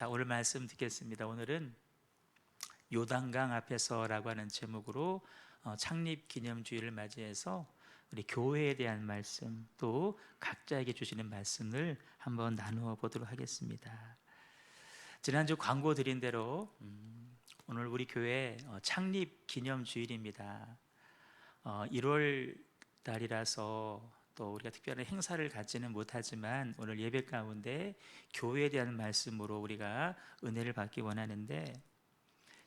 오늘 말씀 듣겠습니다. 오늘은 요단강 앞에서라고 하는 제목으로 창립 기념주일을 맞이해서 우리 교회에 대한 말씀, 또 각자에게 주시는 말씀을 한번 나누어 보도록 하겠습니다. 지난주 광고 드린 대로 오늘 우리 교회 창립 기념주일입니다. 1월 달이라서 또 우리가 특별한 행사를 갖지는 못하지만 오늘 예배 가운데 교회에 대한 말씀으로 우리가 은혜를 받기 원하는데,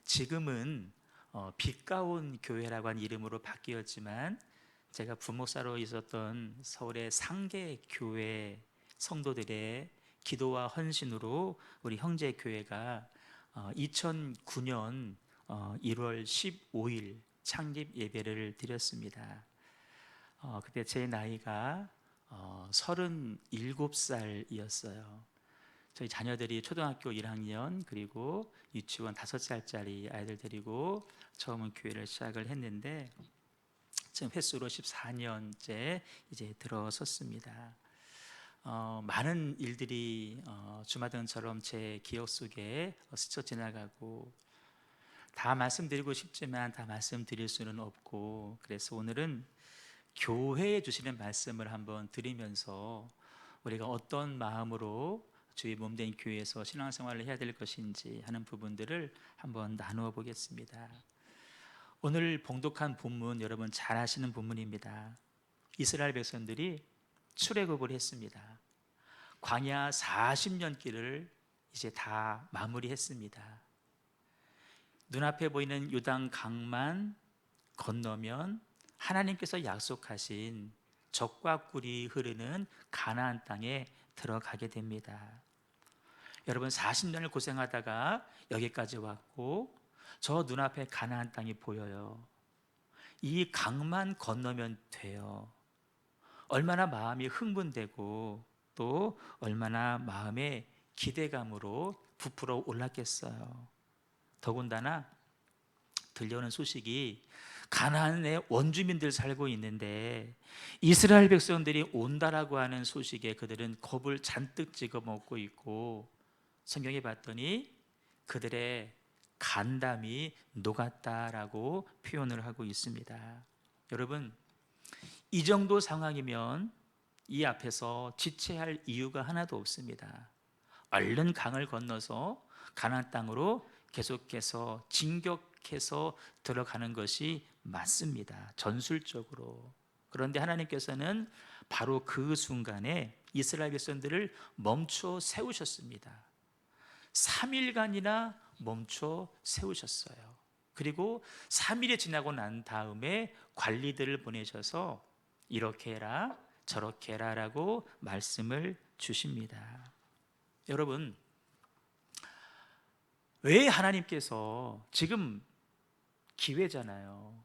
지금은 빛가온 교회라고 하는 이름으로 바뀌었지만 제가 부목사로 있었던 서울의 상계 교회 성도들의 기도와 헌신으로 우리 형제 교회가 2009년 1월 15일 창립 예배를 드렸습니다. 그때 제 나이가 37살이었어요. 저희 자녀들이 초등학교 1학년 그리고 유치원 5살짜리 아이들 데리고 처음 교회를 시작을 했는데 지금 횟수로 14년째 이제 들어섰습니다. 많은 일들이 주마등처럼 제 기억 속에 스쳐 지나가고 다 말씀드리고 싶지만 다 말씀드릴 수는 없고, 그래서 오늘은 교회에 주시는 말씀을 한번 드리면서 우리가 어떤 마음으로 주의 몸된 교회에서 신앙생활을 해야 될 것인지 하는 부분들을 한번 나누어 보겠습니다. 오늘 봉독한 본문 여러분 잘 아시는 본문입니다. 이스라엘 백성들이 출애굽을 했습니다. 광야 40년 길을 이제 다 마무리했습니다. 눈앞에 보이는 요단 강만 건너면 하나님께서 약속하신 젖과 꿀이 흐르는 가나안 땅에 들어가게 됩니다. 여러분 40년을 고생하다가 여기까지 왔고 저 눈앞에 가나안 땅이 보여요. 이 강만 건너면 돼요. 얼마나 마음이 흥분되고 또 얼마나 마음의 기대감으로 부풀어 올랐겠어요. 더군다나 들려오는 소식이 가나안에 원주민들 살고 있는데 이스라엘 백성들이 온다라고 하는 소식에 그들은 겁을 잔뜩 집어먹고 있고, 성경에 봤더니 그들의 간담이 녹았다라고 표현을 하고 있습니다. 여러분, 이 정도 상황이면 이 앞에서 지체할 이유가 하나도 없습니다. 얼른 강을 건너서 가나안 땅으로 계속해서 진격해서 들어가는 것이 맞습니다. 전술적으로. 그런데 하나님께서는 바로 그 순간에 이스라엘 백성들을 멈춰 세우셨습니다. 3일간이나 멈춰 세우셨어요. 그리고 3일이 지나고 난 다음에 관리들을 보내셔서 이렇게 해라 저렇게 해라 라고 말씀을 주십니다. 여러분, 왜 하나님께서 지금 기회잖아요.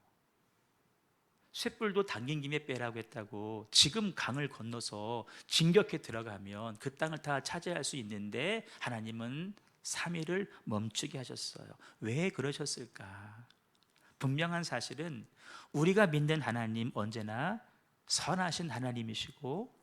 쇳불도 당긴 김에 빼라고 했다고 지금 강을 건너서 진격해 들어가면 그 땅을 다 차지할 수 있는데 하나님은 3일을 멈추게 하셨어요. 왜 그러셨을까? 분명한 사실은 우리가 믿는 하나님 언제나 선하신 하나님이시고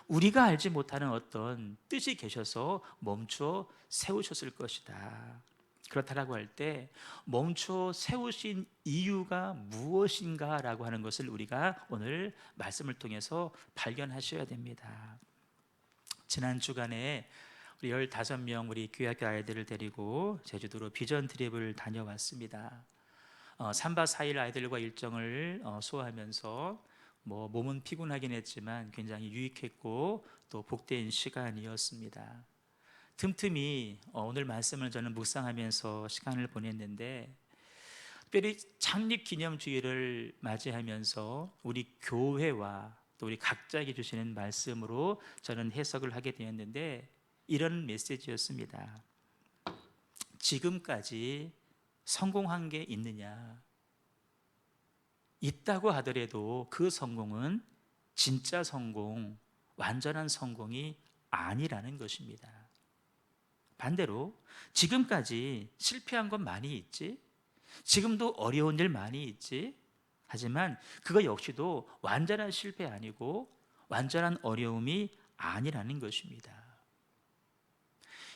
우리가 알지 못하는 어떤 뜻이 계셔서 멈춰 세우셨을 것이다. 그렇다라고 할 때 멈춰 세우신 이유가 무엇인가 라고 하는 것을 우리가 오늘 말씀을 통해서 발견하셔야 됩니다. 지난 주간에 우리 15명 우리 교회학교 아이들을 데리고 제주도로 비전 트립을 다녀왔습니다. 3박 4일 아이들과 일정을 소화하면서 몸은 피곤하긴 했지만 굉장히 유익했고 또 복된 시간이었습니다. 틈틈이 오늘 말씀을 저는 묵상하면서 시간을 보냈는데, 특별히 창립기념주일을 맞이하면서 우리 교회와 또 우리 각자에게 주시는 말씀으로 저는 해석을 하게 되었는데 이런 메시지였습니다. 지금까지 성공한 게 있느냐? 있다고 하더라도 그 성공은 진짜 성공, 완전한 성공이 아니라는 것입니다. 반대로 지금까지 실패한 건 많이 있지, 지금도 어려운 일 많이 있지, 하지만 그거 역시도 완전한 실패 아니고 완전한 어려움이 아니라는 것입니다.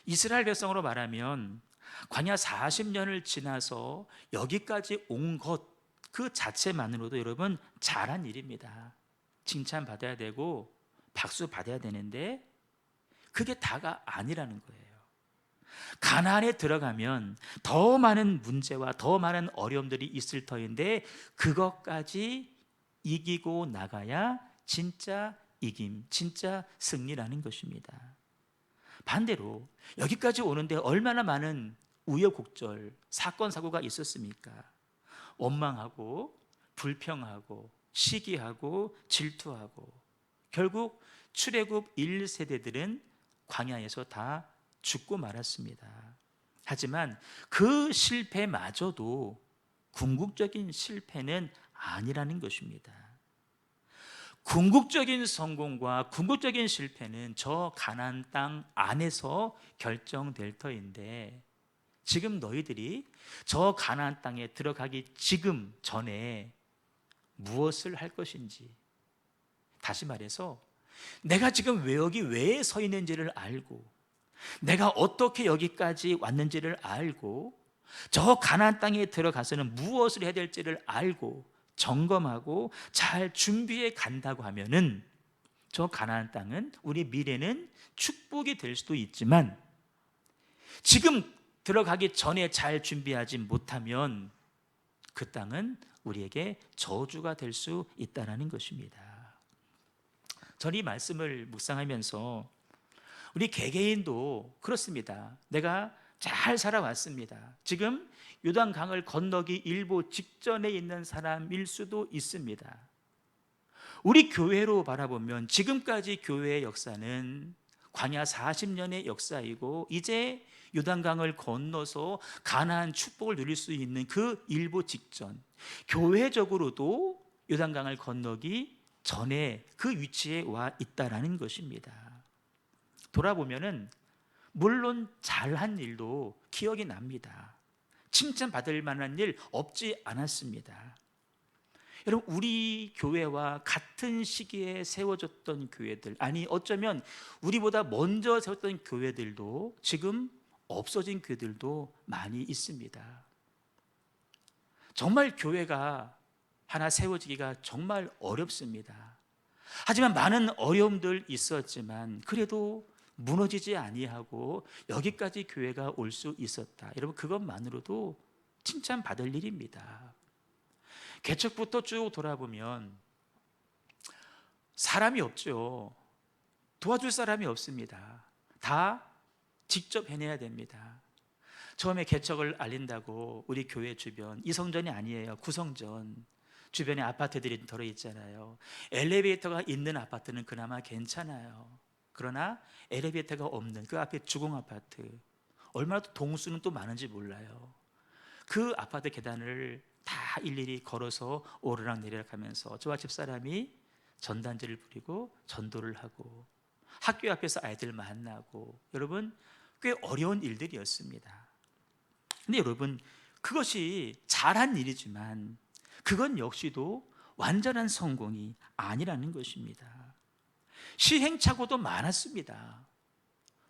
이스라엘 백성으로 말하면 광야 40년을 지나서 여기까지 온 것 그 자체만으로도 여러분 잘한 일입니다. 칭찬받아야 되고 박수 받아야 되는데 그게 다가 아니라는 거예요. 가나안에 들어가면 더 많은 문제와 더 많은 어려움들이 있을 터인데 그것까지 이기고 나가야 진짜 이김, 진짜 승리라는 것입니다. 반대로 여기까지 오는데 얼마나 많은 우여곡절, 사건, 사고가 있었습니까? 원망하고 불평하고 시기하고 질투하고 결국 출애굽 1세대들은 광야에서 다 죽고 말았습니다. 하지만 그 실패마저도 궁극적인 실패는 아니라는 것입니다. 궁극적인 성공과 궁극적인 실패는 저 가나안 땅 안에서 결정될 터인데 지금 너희들이 저 가나안 땅에 들어가기 지금 전에 무엇을 할 것인지, 다시 말해서 내가 지금 왜 서 있는지를 알고 내가 어떻게 여기까지 왔는지를 알고 저 가나안 땅에 들어가서는 무엇을 해야 될지를 알고 점검하고 잘 준비해 간다고 하면은 저 가나안 땅은 우리 미래는 축복이 될 수도 있지만 지금 들어가기 전에 잘 준비하지 못하면 그 땅은 우리에게 저주가 될 수 있다는 것입니다. 저는 이 말씀을 묵상하면서 우리 개개인도 그렇습니다. 내가 잘 살아왔습니다. 지금 요단강을 건너기 일보 직전에 있는 사람일 수도 있습니다. 우리 교회로 바라보면 지금까지 교회의 역사는 광야 40년의 역사이고 이제 요단강을 건너서 가나안 축복을 누릴 수 있는 그 일보 직전, 교회적으로도 요단강을 건너기 전에 그 위치에 와 있다라는 것입니다. 돌아보면은 물론 잘한 일도 기억이 납니다. 칭찬받을 만한 일 없지 않았습니다. 여러분, 우리 교회와 같은 시기에 세워졌던 교회들, 아니 어쩌면 우리보다 먼저 세웠던 교회들도 지금 없어진 교회들도 많이 있습니다. 정말 교회가 하나 세워지기가 정말 어렵습니다. 하지만 많은 어려움들 있었지만 그래도 무너지지 아니하고 여기까지 교회가 올 수 있었다. 여러분, 그것만으로도 칭찬받을 일입니다. 개척부터 쭉 돌아보면 사람이 없죠. 도와줄 사람이 없습니다. 다 직접 해내야 됩니다. 처음에 개척을 알린다고 우리 교회 주변, 이성전이 아니에요, 구성전 주변에 아파트들이 들어 있잖아요. 엘리베이터가 있는 아파트는 그나마 괜찮아요. 그러나 엘리베이터가 없는 그 앞에 주공 아파트, 얼마나 또 동수는 또 많은지 몰라요. 그 아파트 계단을 다 일일이 걸어서 오르락 내리락 하면서 저와 집사람이 전단지를 부리고 전도를 하고 학교 앞에서 아이들 만나고, 여러분 꽤 어려운 일들이었습니다. 근데 여러분, 그것이 잘한 일이지만 그건 역시도 완전한 성공이 아니라는 것입니다. 시행착오도 많았습니다.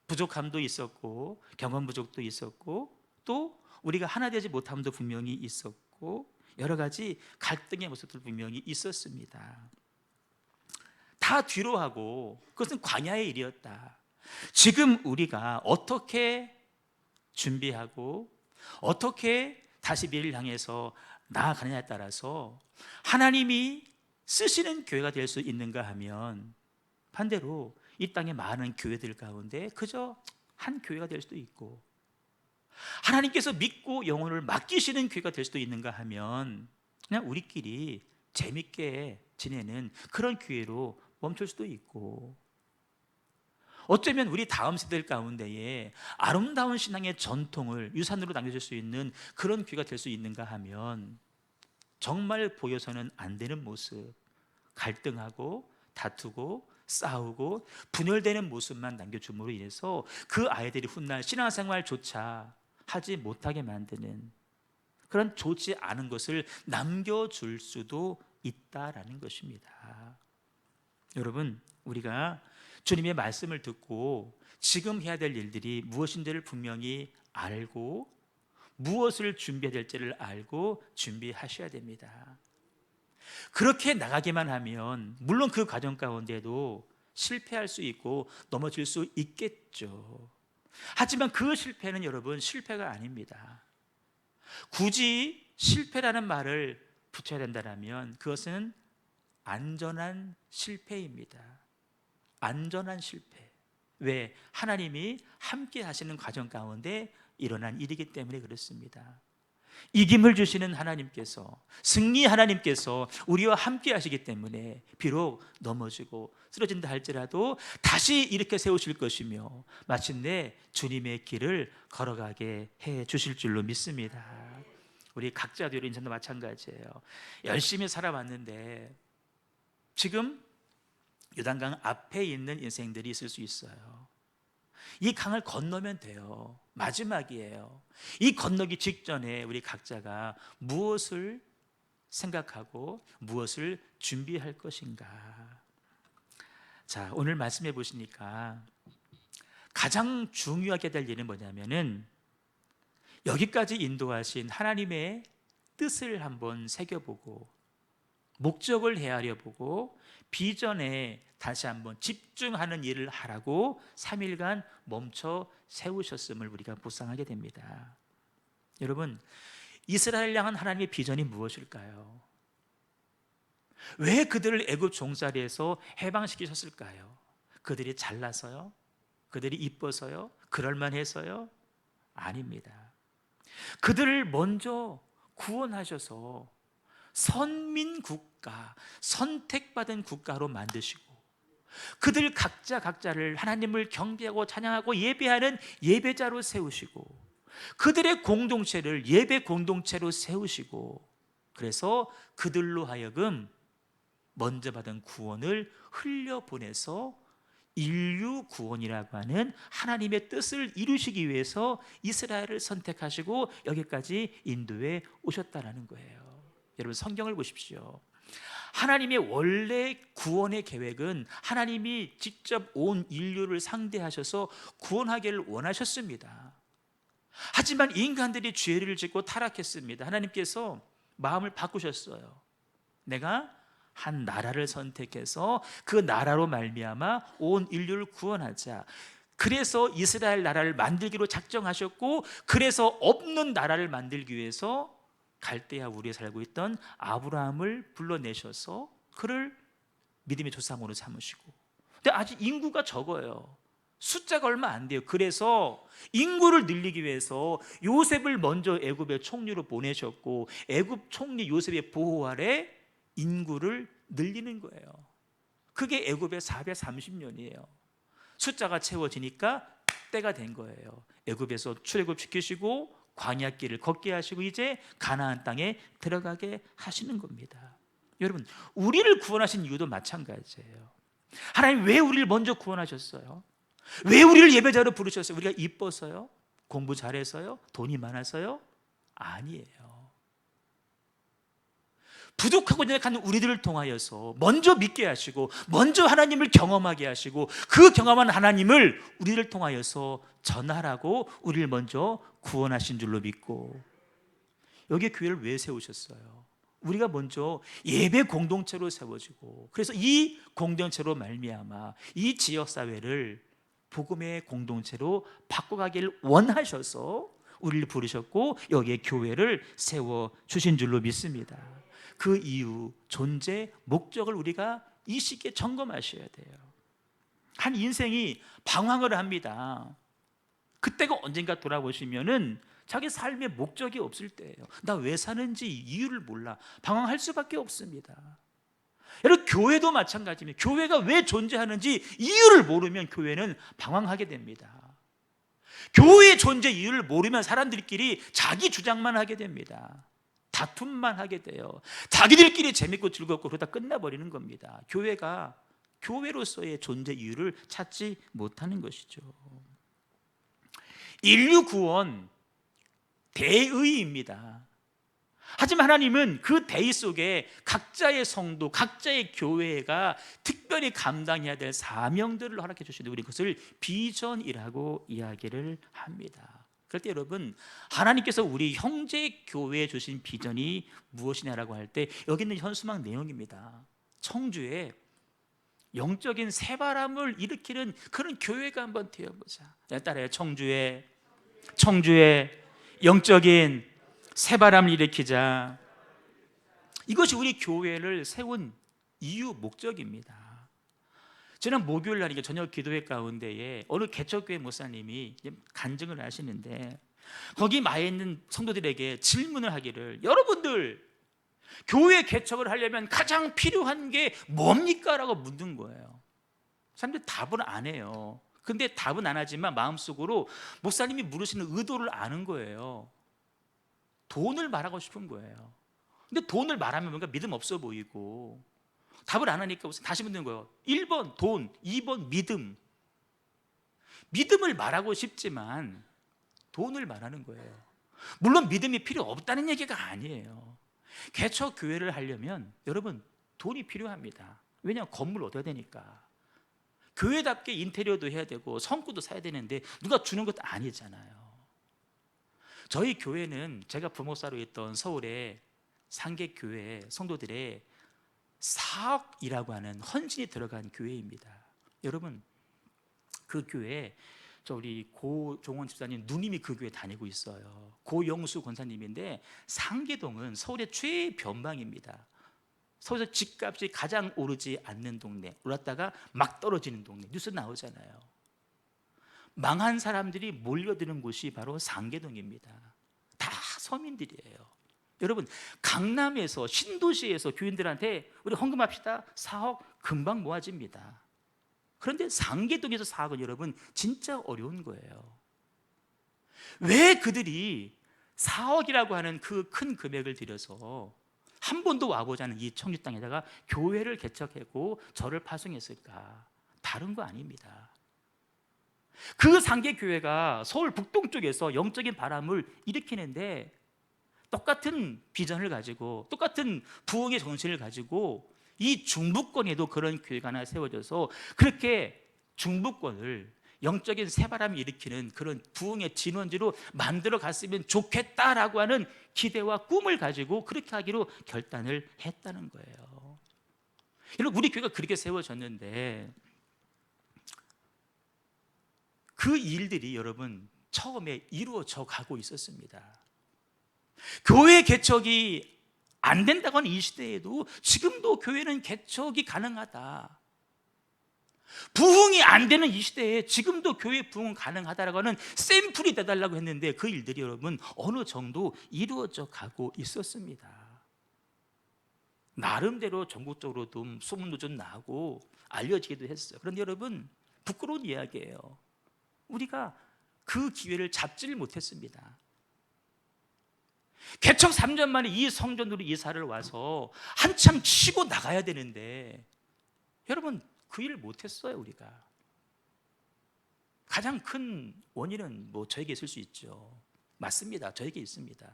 부족함도 있었고 경험 부족도 있었고 또 우리가 하나 되지 못함도 분명히 있었고 여러 가지 갈등의 모습도 분명히 있었습니다. 다 뒤로 하고 그것은 광야의 일이었다. 지금 우리가 어떻게 준비하고 어떻게 다시 미래를 향해서 나아가느냐에 따라서 하나님이 쓰시는 교회가 될 수 있는가 하면 반대로 이 땅의 많은 교회들 가운데 그저 한 교회가 될 수도 있고, 하나님께서 믿고 영혼을 맡기시는 교회가 될 수도 있는가 하면 그냥 우리끼리 재밌게 지내는 그런 교회로 멈출 수도 있고, 어쩌면 우리 다음 세대들 가운데에 아름다운 신앙의 전통을 유산으로 남겨줄 수 있는 그런 교회가 될 수 있는가 하면 정말 보여서는 안 되는 모습, 갈등하고 다투고 싸우고 분열되는 모습만 남겨줌으로 인해서 그 아이들이 훗날 신앙생활조차 하지 못하게 만드는 그런 좋지 않은 것을 남겨줄 수도 있다라는 것입니다. 여러분, 우리가 주님의 말씀을 듣고 지금 해야 될 일들이 무엇인지를 분명히 알고 무엇을 준비해야 될지를 알고 준비하셔야 됩니다. 그렇게 나가기만 하면 물론 그 과정 가운데도 실패할 수 있고 넘어질 수 있겠죠. 하지만 그 실패는 여러분 실패가 아닙니다. 굳이 실패라는 말을 붙여야 된다면 그것은 안전한 실패입니다. 안전한 실패. 왜? 하나님이 함께 하시는 과정 가운데 일어난 일이기 때문에 그렇습니다. 이김을 주시는 하나님께서, 승리 하나님께서 우리와 함께 하시기 때문에 비록 넘어지고 쓰러진다 할지라도 다시 일으켜 세우실 것이며 마침내 주님의 길을 걸어가게 해 주실 줄로 믿습니다. 우리 각자도 이런 인생도 마찬가지예요. 열심히 살아왔는데 지금 요단강 앞에 있는 인생들이 있을 수 있어요. 이 강을 건너면 돼요. 마지막이에요. 이 건너기 직전에 우리 각자가 무엇을 생각하고 무엇을 준비할 것인가. 자, 오늘 말씀해 보시니까 가장 중요하게 될 일은 뭐냐면은 여기까지 인도하신 하나님의 뜻을 한번 새겨보고 목적을 헤아려 보고 비전에 다시 한번 집중하는 일을 하라고 3일간 멈춰 세우셨음을 우리가 묵상하게 됩니다. 여러분, 이스라엘 향한 하나님의 비전이 무엇일까요? 왜 그들을 애굽 종살이에서 해방시키셨을까요? 그들이 잘나서요? 그들이 이뻐서요? 그럴만해서요? 아닙니다. 그들을 먼저 구원하셔서 선민국가, 선택받은 국가로 만드시고 그들 각자를 하나님을 경배하고 찬양하고 예배하는 예배자로 세우시고 그들의 공동체를 예배 공동체로 세우시고 그래서 그들로 하여금 먼저 받은 구원을 흘려보내서 인류 구원이라고 하는 하나님의 뜻을 이루시기 위해서 이스라엘을 선택하시고 여기까지 인도해 오셨다는 거예요. 여러분 성경을 보십시오. 하나님의 원래 구원의 계획은 하나님이 직접 온 인류를 상대하셔서 구원하기를 원하셨습니다. 하지만 인간들이 죄를 짓고 타락했습니다. 하나님께서 마음을 바꾸셨어요. 내가 한 나라를 선택해서 그 나라로 말미암아 온 인류를 구원하자. 그래서 이스라엘 나라를 만들기로 작정하셨고 그래서 없는 나라를 만들기 위해서 갈대아 우리에 살고 있던 아브라함을 불러내셔서 그를 믿음의 조상으로 삼으시고 근데 아직 인구가 적어요. 숫자가 얼마 안 돼요. 그래서 인구를 늘리기 위해서 요셉을 먼저 애굽의 총리로 보내셨고 애굽 총리 요셉의 보호 아래 인구를 늘리는 거예요. 그게 애굽의 430년이에요. 숫자가 채워지니까 때가 된 거예요. 애굽에서 출애굽시키시고 광야길을 걷게 하시고 이제 가나안 땅에 들어가게 하시는 겁니다. 여러분, 우리를 구원하신 이유도 마찬가지예요. 하나님 왜 우리를 먼저 구원하셨어요? 왜 우리를 예배자로 부르셨어요? 우리가 이뻐서요? 공부 잘해서요? 돈이 많아서요? 아니에요. 부족하고 연약한 우리들을 통하여서 먼저 믿게 하시고 먼저 하나님을 경험하게 하시고 그 경험한 하나님을 우리를 통하여서 전하라고 우리를 먼저 구원하신 줄로 믿고 여기 교회를 왜 세우셨어요? 우리가 먼저 예배 공동체로 세워지고 그래서 이 공동체로 말미암아 이 지역사회를 복음의 공동체로 바꿔가기를 원하셔서 우리를 부르셨고 여기에 교회를 세워주신 줄로 믿습니다. 그 이유, 존재, 목적을 우리가 이 시기에 점검하셔야 돼요. 한 인생이 방황을 합니다. 그때가 언젠가 돌아보시면은 자기 삶의 목적이 없을 때예요. 나 왜 사는지 이유를 몰라. 방황할 수밖에 없습니다. 여러분 교회도 마찬가지입니다. 교회가 왜 존재하는지 이유를 모르면 교회는 방황하게 됩니다. 교회의 존재 이유를 모르면 사람들끼리 자기 주장만 하게 됩니다. 다툼만 하게 돼요. 자기들끼리 재밌고 즐겁고 그러다 끝나버리는 겁니다. 교회가 교회로서의 존재 이유를 찾지 못하는 것이죠. 인류 구원 대의입니다. 하지만 하나님은 그 대의 속에 각자의 성도, 각자의 교회가 특별히 감당해야 될 사명들을 허락해 주시는데 우리 그것을 비전이라고 이야기를 합니다. 그럴 때 여러분, 하나님께서 우리 형제 교회에 주신 비전이 무엇이냐라고 할 때 여기 있는 현수막 내용입니다. 청주에 영적인 새바람을 일으키는 그런 교회가 한번 되어보자. 따라요. 청주에 영적인 새바람을 일으키자. 이것이 우리 교회를 세운 이유, 목적입니다. 지난 목요일 날 저녁 기도회 가운데에 어느 개척교회 목사님이 간증을 하시는데 거기 와 있는 성도들에게 질문을 하기를, 여러분들 교회 개척을 하려면 가장 필요한 게 뭡니까? 라고 묻는 거예요. 사람들이 답을 안 해요. 근데 답은 안 하지만 마음속으로 목사님이 물으시는 의도를 아는 거예요. 돈을 말하고 싶은 거예요. 근데 돈을 말하면 뭔가 믿음 없어 보이고, 답을 안 하니까 다시 묻는 거예요. 1번 돈, 2번 믿음. 믿음을 말하고 싶지만 돈을 말하는 거예요. 물론 믿음이 필요 없다는 얘기가 아니에요. 개척 교회를 하려면 여러분 돈이 필요합니다. 왜냐하면 건물 얻어야 되니까. 교회답게 인테리어도 해야 되고 성구도 사야 되는데 누가 주는 것도 아니잖아요. 저희 교회는 제가 부목사로 있던 서울의 상계교회 성도들의 사억이라고 하는 헌신이 들어간 교회입니다. 여러분, 그 교회 우리 고종원 집사님 누님이 그 교회 다니고 있어요. 고영수 권사님인데 상계동은 서울의 최변방입니다. 서울에서 집값이 가장 오르지 않는 동네, 올랐다가 막 떨어지는 동네, 뉴스 나오잖아요. 망한 사람들이 몰려드는 곳이 바로 상계동입니다. 다 서민들이에요. 여러분, 강남에서 신도시에서 교인들한테 우리 헌금합시다, 4억 금방 모아집니다. 그런데 상계동에서 4억은 여러분 진짜 어려운 거예요. 왜 그들이 4억이라고 하는 그 큰 금액을 들여서 한 번도 와보지 않은 이 청주 땅에다가 교회를 개척했고 절을 파송했을까? 다른 거 아닙니다. 그 상계교회가 서울 북동쪽에서 영적인 바람을 일으키는데 똑같은 비전을 가지고 똑같은 부흥의 정신을 가지고 이 중부권에도 그런 교회가 하나 세워져서 그렇게 중부권을 영적인 새바람이 일으키는 그런 부흥의 진원지로 만들어 갔으면 좋겠다라고 하는 기대와 꿈을 가지고 그렇게 하기로 결단을 했다는 거예요. 여러분, 우리 교회가 그렇게 세워졌는데 그 일들이 여러분 처음에 이루어져 가고 있었습니다. 교회 개척이 안 된다고 하는 이 시대에도 지금도 교회는 개척이 가능하다. 부흥이 안 되는 이 시대에 지금도 교회 부흥은 가능하다라고 하는 샘플이 돼달라고 했는데 그 일들이 여러분 어느 정도 이루어져 가고 있었습니다. 나름대로 전국적으로도 소문도 좀 나고 알려지기도 했어요. 그런데 여러분 부끄러운 이야기예요. 우리가 그 기회를 잡지를 못했습니다. 개척 3년 만에 이 성전으로 이사를 와서 한참 치고 나가야 되는데 여러분 그 일을 못했어요. 우리가 가장 큰 원인은 저에게 있을 수 있죠. 맞습니다. 저에게 있습니다.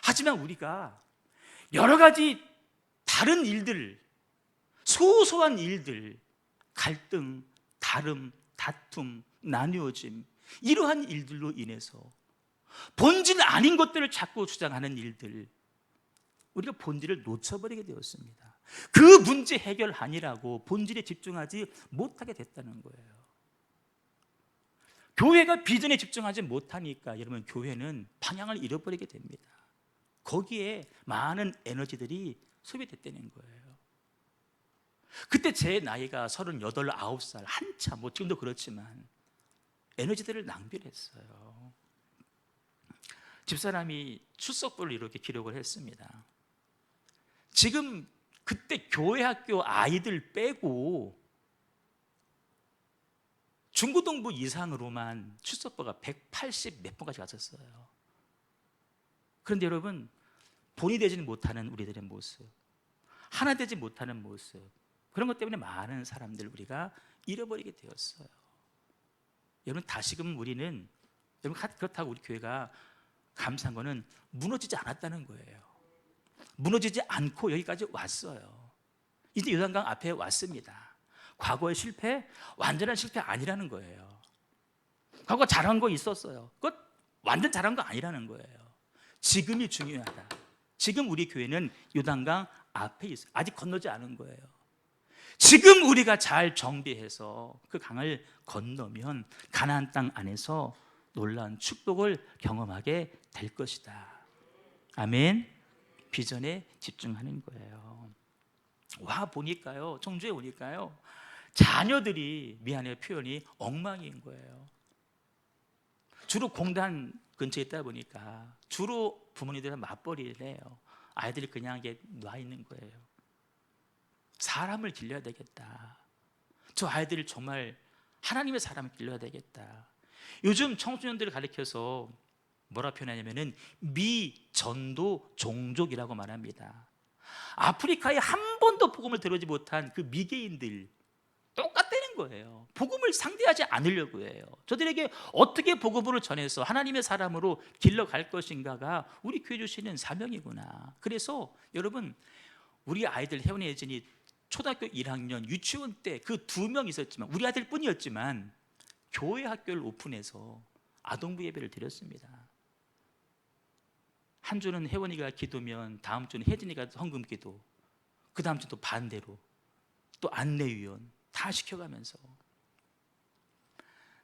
하지만 우리가 여러 가지 다른 일들, 소소한 일들, 갈등, 다름, 다툼, 나뉘어짐, 이러한 일들로 인해서 본질 아닌 것들을 자꾸 주장하는 일들, 우리가 본질을 놓쳐버리게 되었습니다. 그 문제 해결하니라고 본질에 집중하지 못하게 됐다는 거예요. 교회가 비전에 집중하지 못하니까 여러분 교회는 방향을 잃어버리게 됩니다. 거기에 많은 에너지들이 소비됐다는 거예요. 그때 제 나이가 38, 9살 한참 지금도 그렇지만 에너지들을 낭비를 했어요. 집사람이 출석부를 이렇게 기록을 했습니다. 지금 그때 교회 학교 아이들 빼고 중고등부 이상으로만 출석부가 180 몇 번까지 갔었어요. 그런데 여러분 본이 되지는 못하는 우리들의 모습, 하나 되지 못하는 모습, 그런 것 때문에 많은 사람들 우리가 잃어버리게 되었어요. 여러분 다시금 우리는 여러분 그렇다고 우리 교회가 감사한 거는 무너지지 않았다는 거예요. 무너지지 않고 여기까지 왔어요. 이제 요단강 앞에 왔습니다. 과거의 실패, 완전한 실패 아니라는 거예요. 과거 잘한 거 있었어요. 그것 완전 잘한 거 아니라는 거예요. 지금이 중요하다. 지금 우리 교회는 요단강 앞에 있어요. 아직 건너지 않은 거예요. 지금 우리가 잘 정비해서 그 강을 건너면 가나안 땅 안에서 놀라운 축복을 경험하게 될 것이다. 아멘. 비전에 집중하는 거예요. 와 보니까요, 청주에 오니까요, 자녀들이, 미안해요 표현이, 엉망인 거예요. 주로 공단 근처에 있다 보니까 주로 부모님들은 맞벌이를 해요. 아이들이 그냥 놔 있는 거예요. 사람을 길러야 되겠다. 저 아이들을 정말 하나님의 사람을 길러야 되겠다. 요즘 청소년들을 가르쳐서 뭐라 표현하냐면은 미전도 종족이라고 말합니다. 아프리카에 한 번도 복음을 들어오지 못한 그 미개인들 똑같다는 거예요. 복음을 상대하지 않으려고 해요. 저들에게 어떻게 복음을 전해서 하나님의 사람으로 길러갈 것인가가 우리 교회 주시는 사명이구나. 그래서 여러분, 우리 아이들 혜원이 예진이 초등학교 1학년 유치원 때 그 2명 있었지만, 우리 아들 뿐이었지만 교회 학교를 오픈해서 아동부 예배를 드렸습니다. 한 주는 혜원이가 기도면 다음 주는 혜진이가 헌금 기도, 그 다음 주 또 반대로 또 안내위원 다 시켜가면서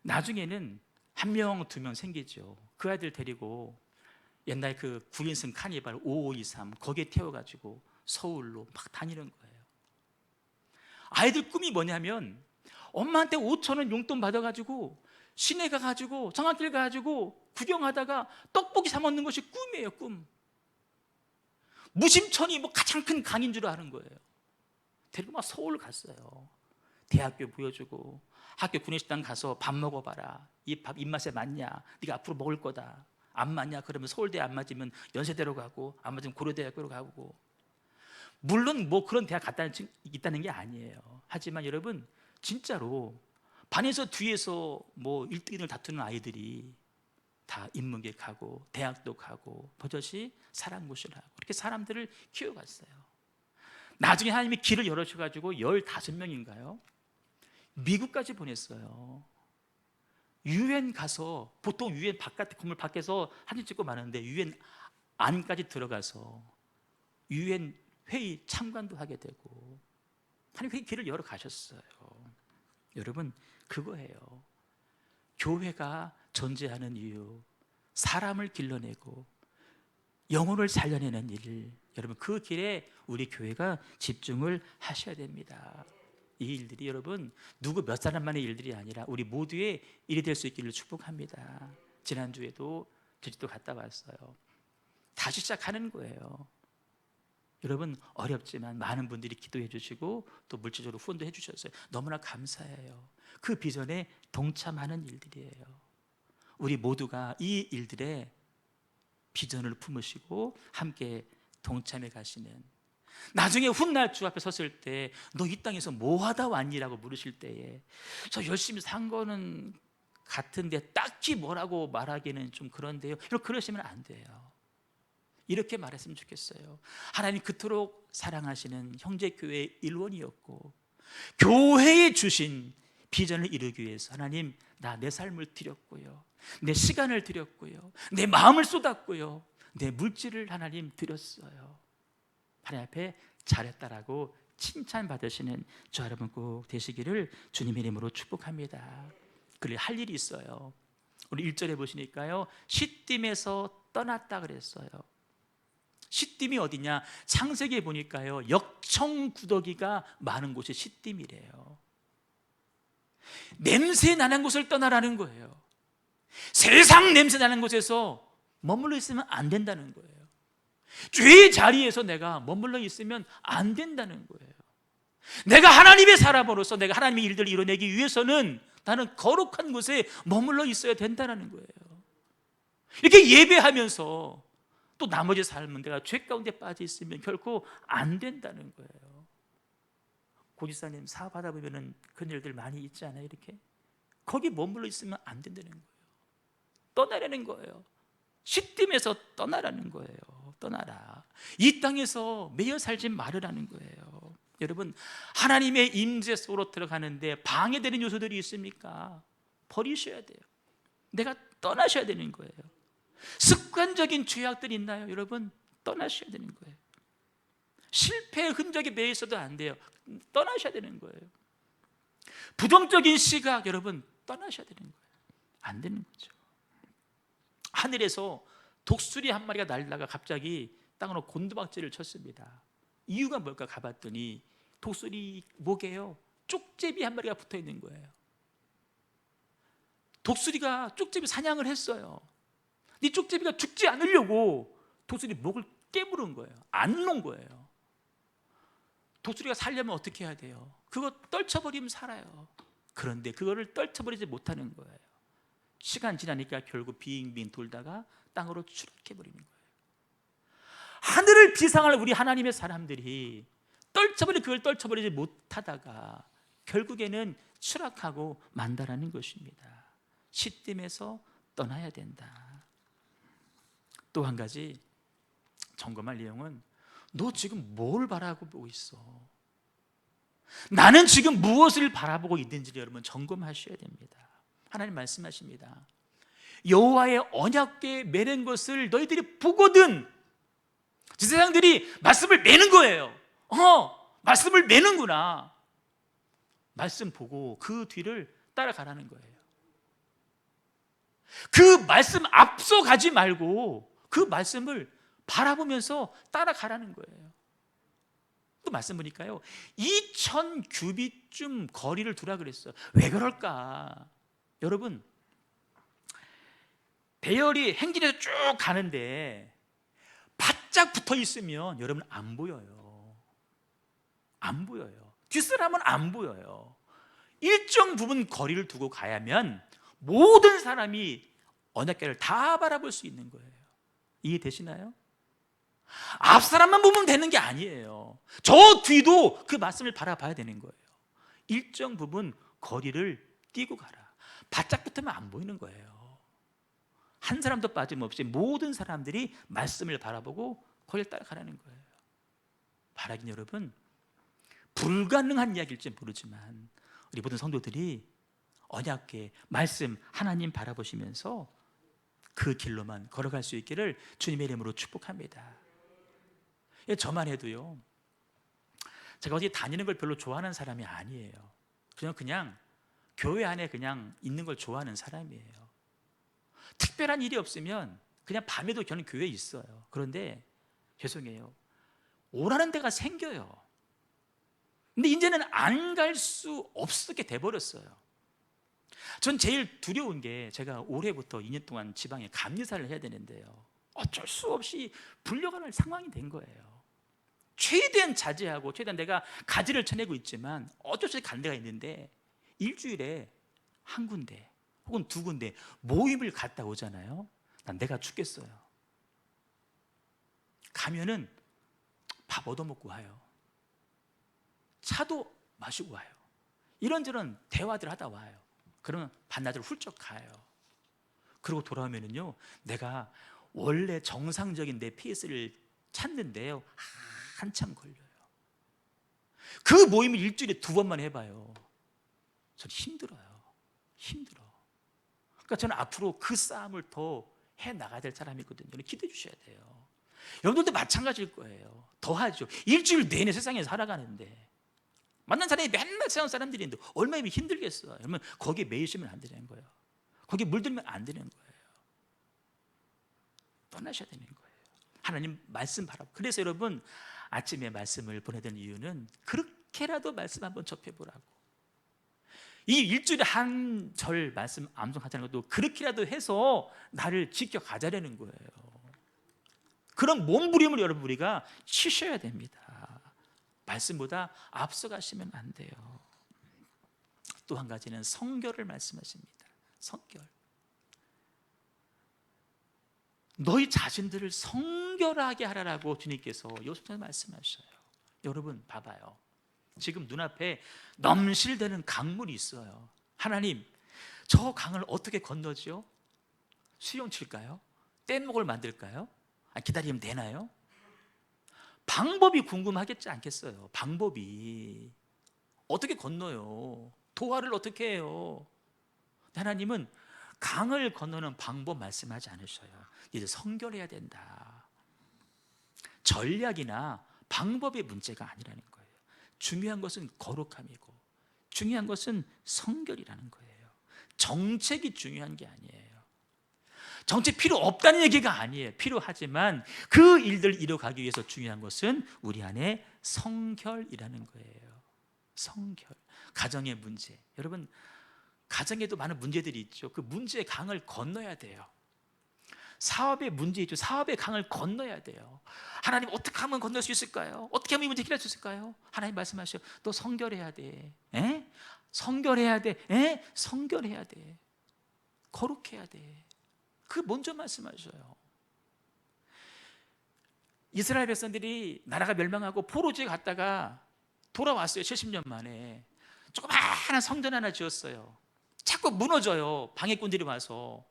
나중에는 1명, 2명 생기죠. 그 아이들 데리고 옛날 그 9인승 카니발 5523 거기에 태워가지고 서울로 막 다니는 거예요. 아이들 꿈이 뭐냐면 엄마한테 5,000원 용돈 받아가지고 시내 가가지고 정학길 가가지고 구경하다가 떡볶이 사 먹는 것이 꿈이에요. 꿈. 무심천이 뭐 가장 큰 강인 줄 아는 거예요. 데리고 막 서울 갔어요. 대학교 보여주고, 학교 구내식당 가서 밥 먹어봐라. 이 밥 입맛에 맞냐? 네가 앞으로 먹을 거다. 안 맞냐? 그러면 서울대 안 맞으면 연세대로 가고, 안 맞으면 고려대학교로 가고. 물론 뭐 그런 대학 갔다 있다는 게 아니에요. 하지만 여러분, 진짜로 반에서 뒤에서 뭐 1등을 다투는 아이들이 다 인문계 가고 대학도 가고 버젓이 사랑고시를 하고 그렇게 사람들을 키워갔어요. 나중에 하나님이 길을 열어주셔가지고 15명인가요? 미국까지 보냈어요. 유엔 가서, 보통 유엔 바깥 건물 밖에서 사진 찍고 마는데 유엔 안까지 들어가서 유엔 회의 참관도 하게 되고 하나님 길을 열어 가셨어요. 여러분, 그거예요. 교회가 존재하는 이유, 사람을 길러내고 영혼을 살려내는 일, 여러분 그 길에 우리 교회가 집중을 하셔야 됩니다. 이 일들이 여러분 누구 몇 사람만의 일들이 아니라 우리 모두의 일이 될 수 있기를 축복합니다. 지난주에도 제주도 갔다 왔어요. 다시 시작하는 거예요. 여러분 어렵지만 많은 분들이 기도해 주시고 또 물질적으로 후원도 해 주셨어요. 너무나 감사해요. 그 비전에 동참하는 일들이에요. 우리 모두가 이 일들에 비전을 품으시고 함께 동참해 가시는, 나중에 훗날 주 앞에 섰을 때 너 이 땅에서 뭐 하다 왔니라고 물으실 때에 저 열심히 산 거는 같은데 딱히 뭐라고 말하기는 좀 그런데요, 이렇게 그러시면 안 돼요. 이렇게 말했으면 좋겠어요. 하나님 그토록 사랑하시는 형제교회의 일원이었고 교회에 주신 비전을 이루기 위해서 하나님 나 내 삶을 드렸고요, 내 시간을 드렸고요, 내 마음을 쏟았고요, 내 물질을 하나님 드렸어요. 하나님 앞에 잘했다라고 칭찬받으시는 저 여러분 꼭 되시기를 주님의 이름으로 축복합니다. 그래 할 일이 있어요. 우리 1절에 보시니까요, 시딤에서 떠났다 그랬어요. 시딤이 어디냐? 창세기에 보니까요, 역청구더기가 많은 곳이 시딤이래요. 냄새 나는 곳을 떠나라는 거예요. 세상 냄새 나는 곳에서 머물러 있으면 안 된다는 거예요. 죄의 자리에서 내가 머물러 있으면 안 된다는 거예요. 내가 하나님의 사람으로서 내가 하나님의 일들을 이뤄내기 위해서는 나는 거룩한 곳에 머물러 있어야 된다는 거예요. 이렇게 예배하면서 또 나머지 삶은 내가 죄 가운데 빠져 있으면 결코 안 된다는 거예요. 고지사님 사업하다 보면 그런 일들 많이 있지 않아요? 이렇게 거기 머물러 있으면 안 된다는 거예요. 떠나려는 거예요. 시딤에서 떠나라는 거예요. 떠나라. 이 땅에서 매여 살지 말으라는 거예요. 여러분, 하나님의 임재 속으로 들어가는데 방해되는 요소들이 있습니까? 버리셔야 돼요. 내가 떠나셔야 되는 거예요. 습관적인 죄악들이 있나요? 여러분, 떠나셔야 되는 거예요. 실패의 흔적이 매여 있어도 안 돼요. 떠나셔야 되는 거예요. 부정적인 시각, 여러분, 떠나셔야 되는 거예요. 안 되는 거죠. 하늘에서 독수리 한 마리가 날다가 갑자기 땅으로 곤두박질을 쳤습니다. 이유가 뭘까 가봤더니 독수리 목에요, 쪽제비 한 마리가 붙어 있는 거예요. 독수리가 쪽제비 사냥을 했어요. 이 쪽제비가 죽지 않으려고 독수리 목을 깨물은 거예요. 안 놓은 거예요. 독수리가 살려면 어떻게 해야 돼요? 그거 떨쳐버리면 살아요. 그런데 그거를 떨쳐버리지 못하는 거예요. 시간 지나니까 결국 빙빙 돌다가 땅으로 추락해버리는 거예요. 하늘을 비상할 우리 하나님의 사람들이 그걸 떨쳐버리지 못하다가 결국에는 추락하고 만다라는 것입니다. 시딤에서 떠나야 된다. 또 한 가지 점검할 내용은, 너 지금 뭘 바라보고 있어? 나는 지금 무엇을 바라보고 있는지를 여러분 점검하셔야 됩니다. 하나님 말씀하십니다. 여호와의 언약궤에 매는 것을 너희들이 보거든. 제사장들이 말씀을 매는 거예요. 말씀을 매는구나. 말씀 보고 그 뒤를 따라가라는 거예요. 그 말씀 앞서 가지 말고 그 말씀을 바라보면서 따라가라는 거예요. 또 말씀 보니까요, 2000 규빗쯤 거리를 두라 그랬어요. 왜 그럴까? 여러분, 배열이 행진해서 쭉 가는데 바짝 붙어 있으면 여러분 안 보여요. 안 보여요. 뒷사람은 안 보여요. 일정 부분 거리를 두고 가야면 모든 사람이 언약궤를 다 바라볼 수 있는 거예요. 이해되시나요? 앞 사람만 보면 되는 게 아니에요. 저 뒤도 그 말씀을 바라봐야 되는 거예요. 일정 부분 거리를 띄고 가라. 바짝 붙으면 안 보이는 거예요. 한 사람도 빠짐없이 모든 사람들이 말씀을 바라보고 거기를 따라가라는 거예요. 바라긴 여러분, 불가능한 이야기일지 모르지만 우리 모든 성도들이 언약궤 말씀 하나님 바라보시면서 그 길로만 걸어갈 수 있기를 주님의 이름으로 축복합니다. 저만 해도요, 제가 어디 다니는 걸 별로 좋아하는 사람이 아니에요. 그냥 교회 안에 그냥 있는 걸 좋아하는 사람이에요. 특별한 일이 없으면 그냥 밤에도 저는 교회에 있어요. 그런데 죄송해요, 오라는 데가 생겨요. 근데 이제는 안 갈 수 없게 돼버렸어요. 전 제일 두려운 게, 제가 올해부터 2년 동안 지방에 감리사를 해야 되는데요, 어쩔 수 없이 불려가는 상황이 된 거예요. 최대한 자제하고 최대한 내가 가지를 쳐내고 있지만 어쩔 수 없이 간 데가 있는데, 일주일에 한 군데 혹은 두 군데 모임을 갔다 오잖아요. 난 내가 죽겠어요. 가면은 밥 얻어먹고 와요. 차도 마시고 와요. 이런저런 대화들 하다 와요. 그러면 반나절 훌쩍 가요. 그러고 돌아오면은요, 내가 원래 정상적인 내 페이스를 찾는데요, 한참 걸려요. 그 모임을 일주일에 2번만 해봐요. 저는 힘들어. 그러니까 저는 앞으로 그 싸움을 더 해나가야 될 사람이거든요. 기도해 주셔야 돼요. 여러분들도 마찬가지일 거예요. 더 하죠. 일주일 내내 세상에 살아가는데 만난 사람이 맨날 세상 사람들이 있는데 얼마나 힘들겠어요. 여러분, 거기에 매이시면 안 되는 거예요. 거기에 물들면 안 되는 거예요. 떠나셔야 되는 거예요. 하나님 말씀 바라보고. 그래서 여러분, 아침에 말씀을 보내던 이유는 그렇게라도 말씀 한번 접해보라고. 이 일주일에 한 절 말씀 암송하자는 것도 그렇게라도 해서 나를 지켜가자라는 거예요. 그런 몸부림을 여러분 우리가 치셔야 됩니다. 말씀보다 앞서가시면 안 돼요. 또 한 가지는 성결을 말씀하십니다. 성결. 너희 자신들을 성결하게 하라라고 주님께서 요셉에 말씀하셔요. 여러분 봐봐요. 지금 눈앞에 넘실대는 강물이 있어요. 하나님, 저 강을 어떻게 건너지요? 수영 칠까요? 뗏목을 만들까요? 기다리면 되나요? 방법이 궁금하겠지 않겠어요? 방법이 어떻게 건너요? 도하를 어떻게 해요? 하나님은 강을 건너는 방법 말씀하지 않으셔요. 이제 성결해야 된다. 전략이나 방법의 문제가 아니라는 거예요. 중요한 것은 거룩함이고 중요한 것은 성결이라는 거예요. 정책이 중요한 게 아니에요. 정책 필요 없다는 얘기가 아니에요. 필요하지만 그 일들을 이뤄가기 위해서 중요한 것은 우리 안에 성결이라는 거예요. 성결. 가정의 문제. 여러분, 가정에도 많은 문제들이 있죠. 그 문제의 강을 건너야 돼요. 사업의 문제 있죠. 사업의 강을 건너야 돼요. 하나님 어떻게 하면 건널 수 있을까요? 어떻게 하면 이 문제 해결할 수 있을까요? 하나님 말씀하셔. 너 성결해야 돼. 에? 성결해야 돼. 에? 성결해야 돼. 거룩해야 돼. 그 먼저 말씀하셔요. 이스라엘 백성들이 나라가 멸망하고 포로지에 갔다가 돌아왔어요. 70년 만에. 조그마한 성전 하나 지었어요. 자꾸 무너져요. 방해꾼들이 와서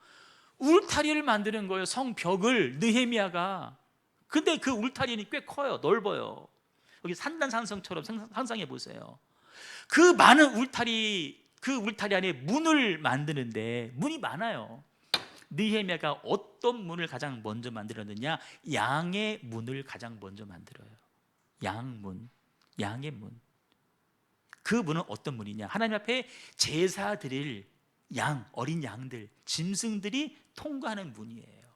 울타리를 만드는 거예요. 성벽을 느헤미야가. 근데 그 울타리는 꽤 커요. 넓어요. 여기 산단산성처럼 상상해 보세요. 그 많은 울타리, 그 울타리 안에 문을 만드는데 문이 많아요. 느헤미야가 어떤 문을 가장 먼저 만들었느냐? 양의 문을 가장 먼저 만들어요. 양문, 양의 문. 그 문은 어떤 문이냐? 하나님 앞에 제사 드릴 양, 어린 양들, 짐승들이 통과하는 문이에요.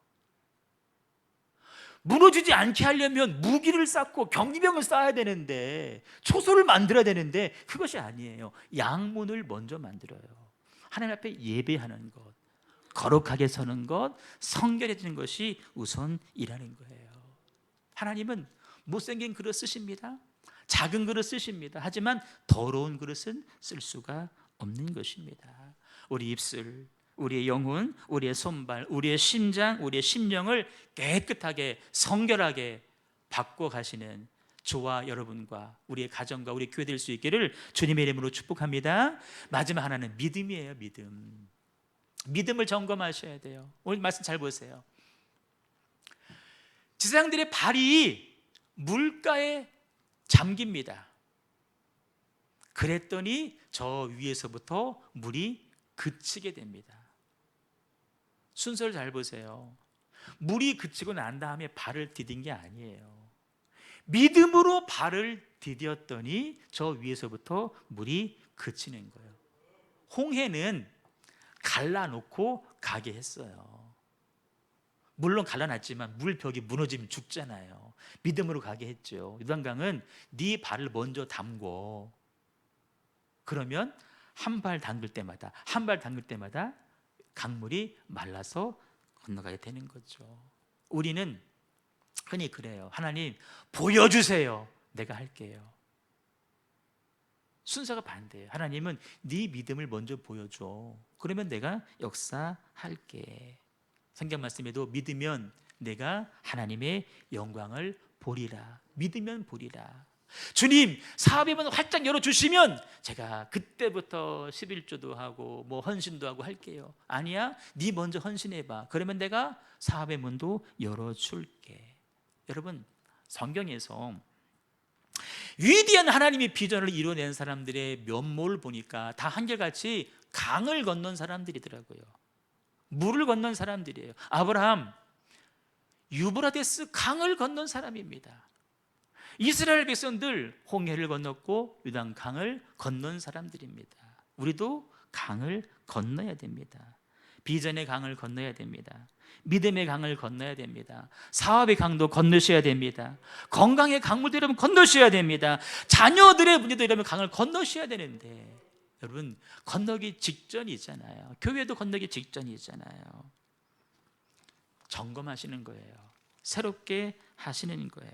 무너지지 않게 하려면 무기를 쌓고 경비병을 쌓아야 되는데, 초소를 만들어야 되는데 그것이 아니에요. 양문을 먼저 만들어요. 하나님 앞에 예배하는 것, 거룩하게 서는 것, 성결해지는 것이 우선이라는 거예요. 하나님은 못생긴 그릇 쓰십니다. 작은 그릇 쓰십니다. 하지만 더러운 그릇은 쓸 수가 없는 것입니다. 우리 입술, 우리의 영혼, 우리의 손발, 우리의 심장, 우리의 심령을 깨끗하게 성결하게 바꿔가시는 저와 여러분과 우리의 가정과 우리 교회 될 수 있기를 주님의 이름으로 축복합니다. 마지막 하나는 믿음이에요. 믿음. 믿음을 점검하셔야 돼요. 오늘 말씀 잘 보세요. 제사장들의 발이 물가에 잠깁니다. 그랬더니 저 위에서부터 물이 그치게 됩니다. 순서를 잘 보세요. 물이 그치고 난 다음에 발을 디딘 게 아니에요. 믿음으로 발을 디뎠더니 저 위에서부터 물이 그치는 거예요. 홍해는 갈라놓고 가게 했어요. 물론 갈라놨지만 물벽이 무너지면 죽잖아요. 믿음으로 가게 했죠. 요단강은 네 발을 먼저 담고, 그러면 한 발 담글 때마다 한 발 담글 때마다 강물이 말라서 건너가야 되는 거죠. 우리는 흔히 그래요. 하나님 보여주세요. 내가 할게요. 순서가 반대예요. 하나님은 네 믿음을 먼저 보여줘. 그러면 내가 역사할게. 성경 말씀에도 믿으면 내가 하나님의 영광을 보리라. 믿으면 보리라. 주님 사업의 문 활짝 열어주시면 제가 그때부터 11조도 하고 뭐 헌신도 하고 할게요. 아니야, 네 먼저 헌신해봐. 그러면 내가 사업의 문도 열어줄게. 여러분, 성경에서 위대한 하나님의 비전을 이뤄낸 사람들의 면모를 보니까 다 한결같이 강을 건넌 사람들이더라고요. 물을 건넌 사람들이에요. 아브라함, 유브라데스 강을 건넌 사람입니다. 이스라엘 백성들 홍해를 건넜고 요단강을 건넌 사람들입니다. 우리도 강을 건너야 됩니다. 비전의 강을 건너야 됩니다. 믿음의 강을 건너야 됩니다. 사업의 강도 건너셔야 됩니다. 건강의 강물도 여러분 건너셔야 됩니다. 자녀들의 문제도 여러분 강을 건너셔야 되는데, 여러분 건너기 직전이잖아요. 교회도 건너기 직전이잖아요. 점검하시는 거예요. 새롭게 하시는 거예요.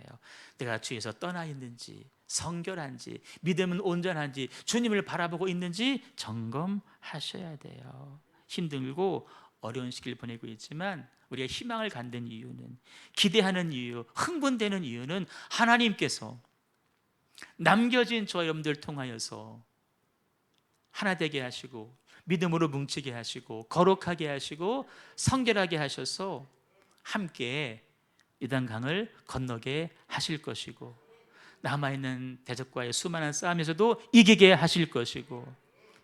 내가 주에서 떠나 있는지, 성결한지, 믿음은 온전한지, 주님을 바라보고 있는지 점검하셔야 돼요. 힘들고 어려운 시기를 보내고 있지만 우리가 희망을 갖는 이유는, 기대하는 이유, 흥분되는 이유는 하나님께서 남겨진 저와 여러분들 통하여서 하나 되게 하시고 믿음으로 뭉치게 하시고 거룩하게 하시고 성결하게 하셔서 함께 요단강을 건너게 하실 것이고, 남아있는 대적과의 수많은 싸움에서도 이기게 하실 것이고,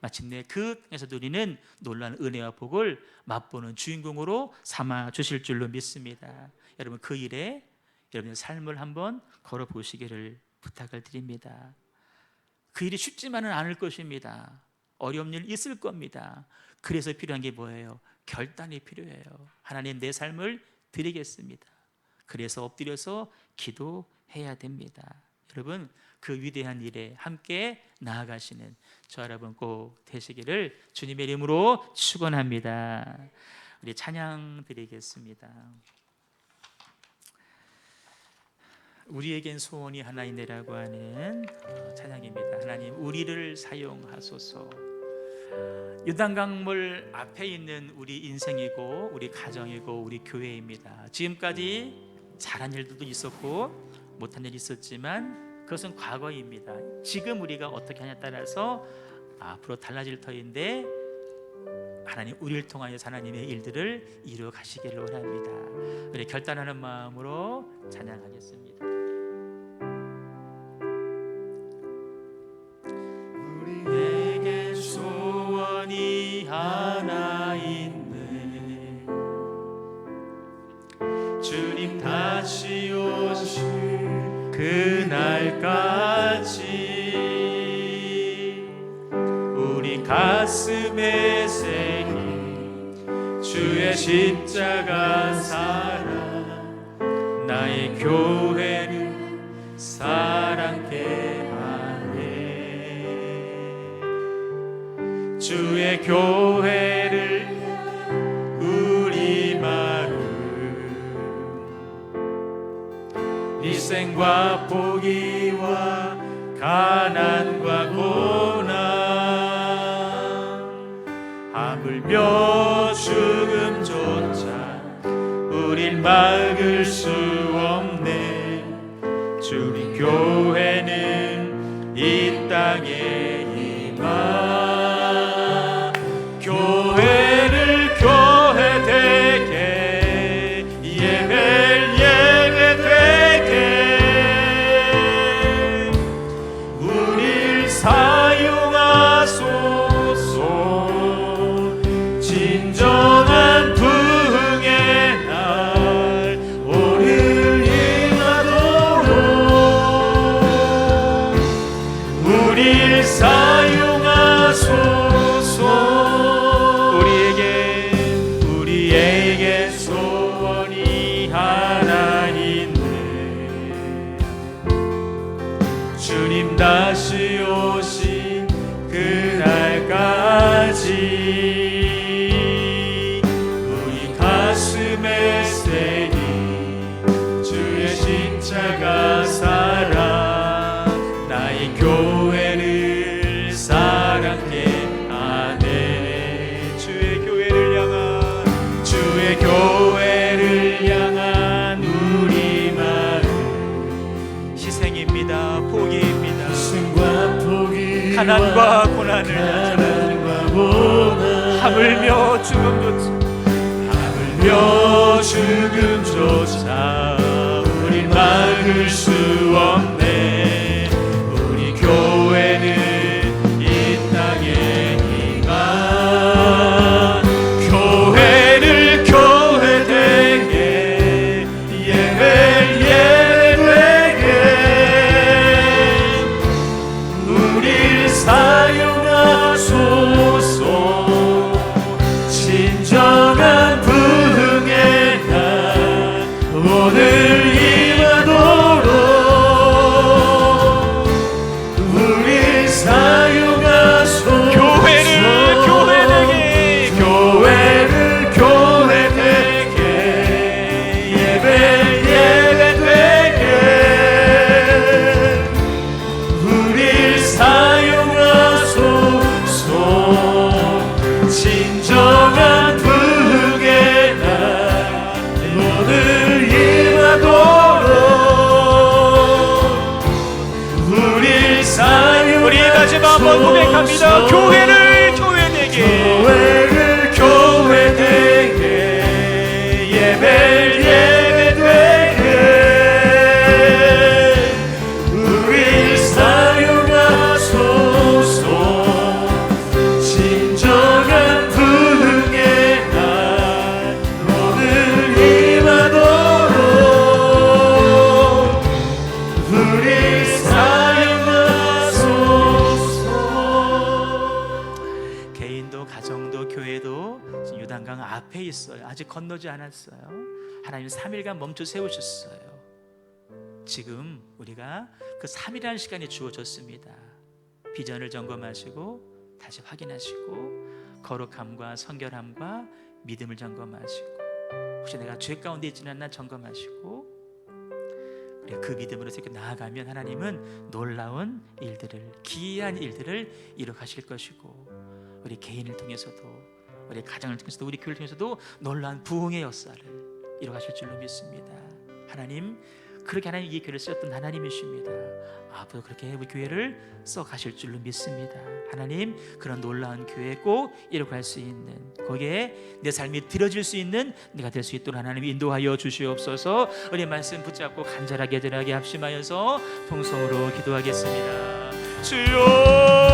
마침내 그 땅에서도 우리는 놀라운 은혜와 복을 맛보는 주인공으로 삼아 주실 줄로 믿습니다. 여러분, 그 일에 여러분의 삶을 한번 걸어보시기를 부탁을 드립니다. 그 일이 쉽지만은 않을 것입니다. 어려운 일 있을 겁니다. 그래서 필요한 게 뭐예요? 결단이 필요해요. 하나님, 내 삶을 드리겠습니다. 그래서 엎드려서 기도해야 됩니다. 여러분, 그 위대한 일에 함께 나아가시는 저 여러분 꼭 되시기를 주님의 이름으로 축원합니다. 우리 찬양 드리겠습니다. 우리에겐 소원이 하나 있네라고 하는 찬양입니다. 하나님, 우리를 사용하소서. 요단강물 앞에 있는 우리 인생이고 우리 가정이고 우리 교회입니다. 지금까지 잘한 일들도 있었고 못한 일이 있었지만 그것은 과거입니다. 지금 우리가 어떻게 하냐에 따라서 앞으로 달라질 터인데, 하나님, 우리를 통하여 하나님의 일들을 이루어 가시기를 원합니다. 우리 결단하는 마음으로 찬양하겠습니다. 우리에게 소원이 하나 있네. 주님 다시 오실 그날까지 우리 가슴에 새긴 주의 십자가 살아 나의 교회를 사랑케 하네. 주의 교회를 우리 마음 희생과 포기와 가난과 고난 하물며 죽음조차 우릴 막을 수 없네. 주님 교회는 이 땅에 임하. 교회를 교회되게 예배를 예배되게 우릴 사용하소서. 진정한 부흥의 날 오늘 임하도록 우릴 사용하소서. 우리에게 소원이 하나 있네. 주님 다시 오신 그날까지 우리 가슴에 새긴 주의 십자가 살아 나의 교회를 사랑케 하네. 주의 교회를 향한 우리 마음 희생입니다. 포기입니다. 희생과 포기 가난과 고난을 하물며 죽음조차 우릴 막을 수 없네. 우리 교회는 이 땅에 임하. 교회를 교회되게 예배를 예배되게 우릴 사용하소서. 진정한 부흥의 날 오늘 임하도록 우릴 사용하소서. 교회를 교회되게 예배를 예배되게 우릴 사용하소서. 진정한 부흥의 날 오늘 임하도록 우릴 사용하소서. 우리 마지막 한번 고백합니다. 교회를 교회되게 교회되게 예배를 개인도 가정도 교회도 지금 요단강 앞에 있어요. 아직 건너지 않았어요. 하나님 3일간 멈춰 세우셨어요. 지금 우리가 그 3일이라는 시간이 주어졌습니다. 비전을 점검하시고 다시 확인하시고 거룩함과 성결함과 믿음을 점검하시고 혹시 내가 죄 가운데 있지는 않나 점검하시고 우리가 그 믿음으로 이렇게 나아가면 하나님은 놀라운 일들을 기이한 일들을 이루어가실 것이고 우리 개인을 통해서도 우리 가정을 통해서도 우리 교회를 통해서도 놀라운 부흥의 역사를 이루어가실 줄로 믿습니다. 하나님 그렇게 하나님 이 교회를 쓰셨던 하나님이십니다. 앞으로 그렇게 우리 교회를 써가실 줄로 믿습니다. 하나님 그런 놀라운 교회 꼭 이루어갈 수 있는 거기에 내 삶이 들어질 수 있는 내가 될 수 있도록 하나님 인도하여 주시옵소서. 우리 말씀 붙잡고 간절하게 합심하여서 통성으로 기도하겠습니다. 주여